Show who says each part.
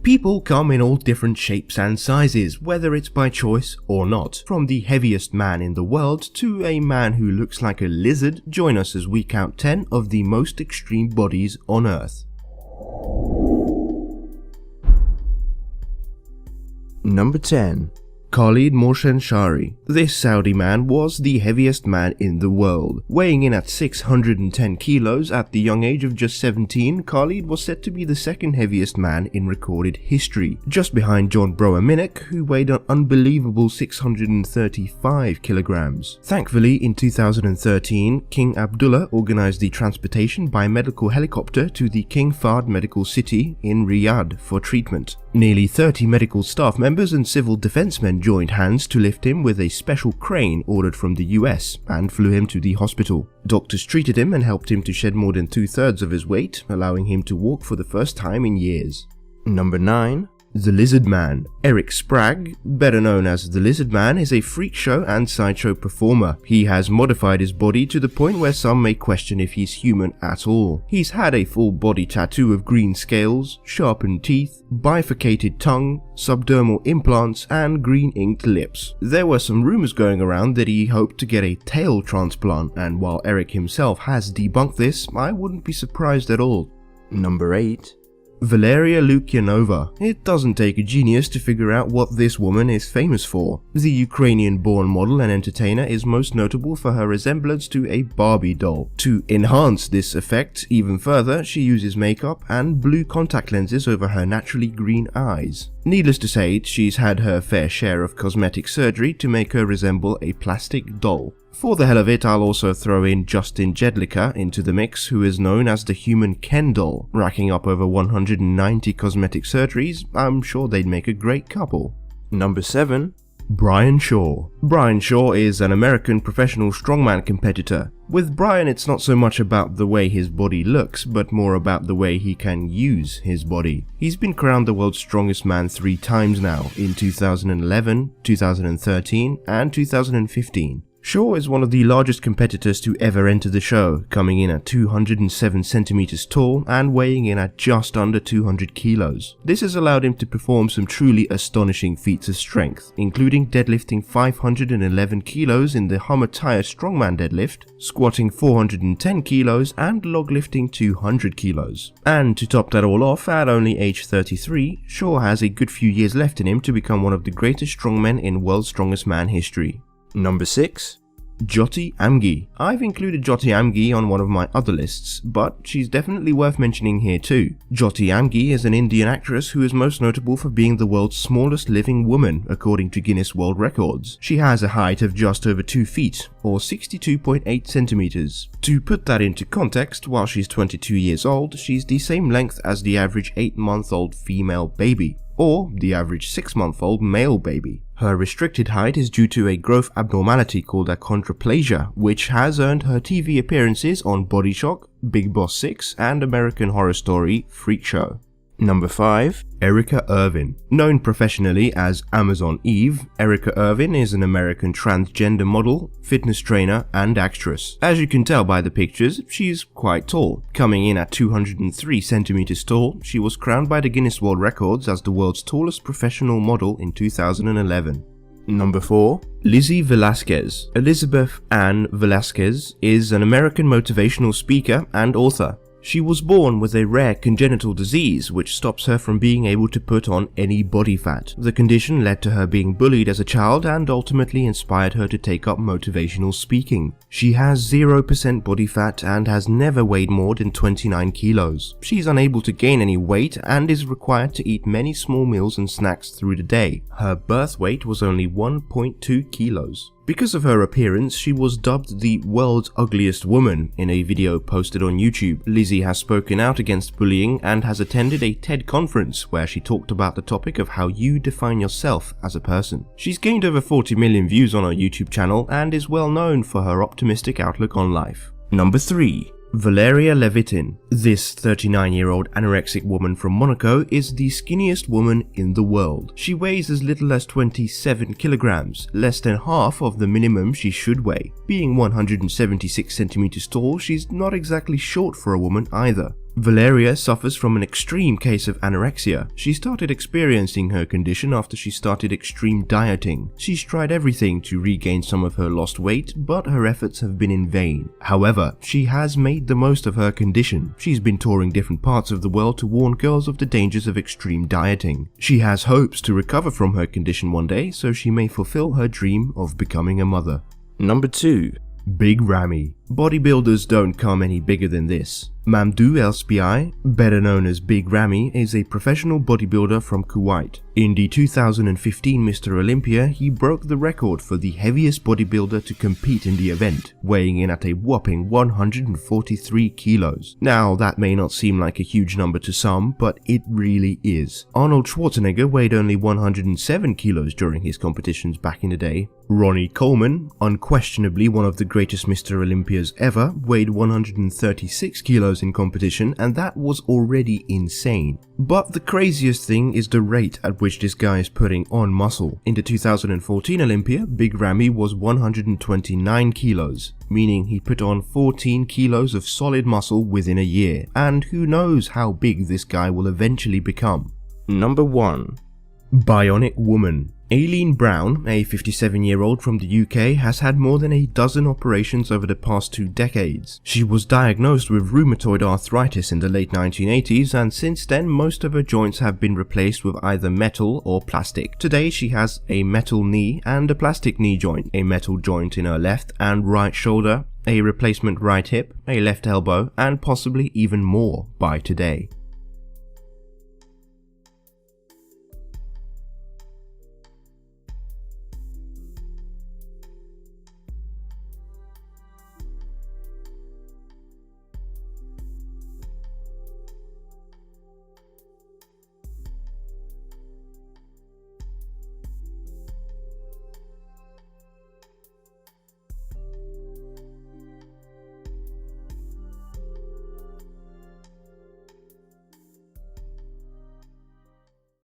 Speaker 1: People come in all different shapes and sizes, whether it's by choice or not. From the heaviest man in the world to a man who looks like a lizard, join us as we count 10 of the most extreme bodies on Earth. Number 10. Khalid Mohsen Shaeri. This Saudi man was the heaviest man in the world. Weighing in at 610 kilos at the young age of just 17, Khalid was said to be the second heaviest man in recorded history, just behind John Brower-Minnick, who weighed an unbelievable 635 kilograms. Thankfully, in 2013, King Abdullah organized the transportation by medical helicopter to the King Fahd Medical City in Riyadh for treatment. Nearly 30 medical staff members and civil defensemen joined hands to lift him with a special crane ordered from the US and flew him to the hospital. Doctors treated him and helped him to shed more than 2/3 of his weight, allowing him to walk for the first time in years. Number 9. The Lizardman. Eric Sprague, better known as the Lizardman, is a freak show and sideshow performer. He has modified his body to the point where some may question if he's human at all. He's had a full body tattoo of green scales, sharpened teeth, bifurcated tongue, subdermal implants, and green inked lips. There were some rumors going around that he hoped to get a tail transplant, and while Eric himself has debunked this, I wouldn't be surprised at all. Number 8. Valeria Lukyanova. It doesn't take a genius to figure out what this woman is famous for. The Ukrainian-born model and entertainer is most notable for her resemblance to a Barbie doll. To enhance this effect even further, she uses makeup and blue contact lenses over her naturally green eyes. Needless to say, she's had her fair share of cosmetic surgery to make her resemble a plastic doll. For the hell of it, I'll also throw in Justin Jedlicka into the mix, who is known as the human Ken doll. Racking up over 190 cosmetic surgeries, I'm sure they'd make a great couple. Number 7. Bryan Shaw. Bryan Shaw is an American professional strongman competitor. With Bryan, it's not so much about the way his body looks, but more about the way he can use his body. He's been crowned the world's strongest man 3 times now, in 2011, 2013, and 2015. Shaw is one of the largest competitors to ever enter the show, coming in at 207 centimeters tall and weighing in at just under 200 kilos. This has allowed him to perform some truly astonishing feats of strength, including deadlifting 511 kilos in the Hamataya Strongman deadlift, squatting 410 kilos, and log lifting 200 kilos. And to top that all off, at only age 33, Shaw has a good few years left in him to become one of the greatest strongmen in World's Strongest Man history. Number 6. Jyoti Amge. I've included Jyoti Amge on one of my other lists, but she's definitely worth mentioning here too. Jyoti Amge is an Indian actress who is most notable for being the world's smallest living woman, according to Guinness World Records. She has a height of just over 2 feet, or 62.8 centimeters. To put that into context, while she's 22 years old, she's the same length as the average 8-month-old female baby, or the average 6-month-old male baby. Her restricted height is due to a growth abnormality called achondroplasia, which has earned her TV appearances on Body Shock, Big Boss 6, and American Horror Story Freak Show. Number 5. Erika Ervin. Known professionally as Amazon Eve, Erika Ervin is an American transgender model, fitness trainer, and actress. As you can tell by the pictures, she's quite tall. Coming in at 203 centimeters tall, she was crowned by the Guinness World Records as the world's tallest professional model in 2011. Number 4. Lizzie Velasquez. Elizabeth Ann Velasquez is an American motivational speaker and author. She was born with a rare congenital disease which stops her from being able to put on any body fat. The condition led to her being bullied as a child and ultimately inspired her to take up motivational speaking. She has 0% body fat and has never weighed more than 29 kilos. She's unable to gain any weight and is required to eat many small meals and snacks through the day. Her birth weight was only 1.2 kilos. Because of her appearance, she was dubbed the world's ugliest woman in a video posted on YouTube. Lizzie has spoken out against bullying and has attended a TED conference where she talked about the topic of how you define yourself as a person. She's gained over 40 million views on her YouTube channel and is well known for her optimistic outlook on life. Number 3. Valeria Levitin. This 39-year-old anorexic woman from Monaco is the skinniest woman in the world. She weighs as little as 27 kilograms, less than half of the minimum she should weigh. Being 176 centimeters tall, she's not exactly short for a woman either. Valeria suffers from an extreme case of anorexia. She started experiencing her condition after she started extreme dieting. She's tried everything to regain some of her lost weight, but her efforts have been in vain. However, she has made the most of her condition. She's been touring different parts of the world to warn girls of the dangers of extreme dieting. She has hopes to recover from her condition one day so she may fulfill her dream of becoming a mother. Number 2. Big Ramy. Bodybuilders don't come any bigger than this. Mamdou El Sbi, better known as Big Ramy, is a professional bodybuilder from Kuwait. In the 2015 Mr. Olympia, he broke the record for the heaviest bodybuilder to compete in the event, weighing in at a whopping 143 kilos. Now, that may not seem like a huge number to some, but it really is. Arnold Schwarzenegger weighed only 107 kilos during his competitions back in the day. Ronnie Coleman, unquestionably one of the greatest Mr. Olympias ever, weighed 136 kilos in competition, and that was already insane. But the craziest thing is the rate at which this guy is putting on muscle. In the 2014 Olympia, Big Ramy was 129 kilos, meaning he put on 14 kilos of solid muscle within a year, and who knows how big this guy will eventually become. Number 1. Bionic Woman. Aileen Brown, a 57-year-old from the UK, has had more than a dozen operations over the past 2 decades. She was diagnosed with rheumatoid arthritis in the late 1980s, and since then most of her joints have been replaced with either metal or plastic. Today she has a metal knee and a plastic knee joint, a metal joint in her left and right shoulder, a replacement right hip, a left elbow, and possibly even more by today.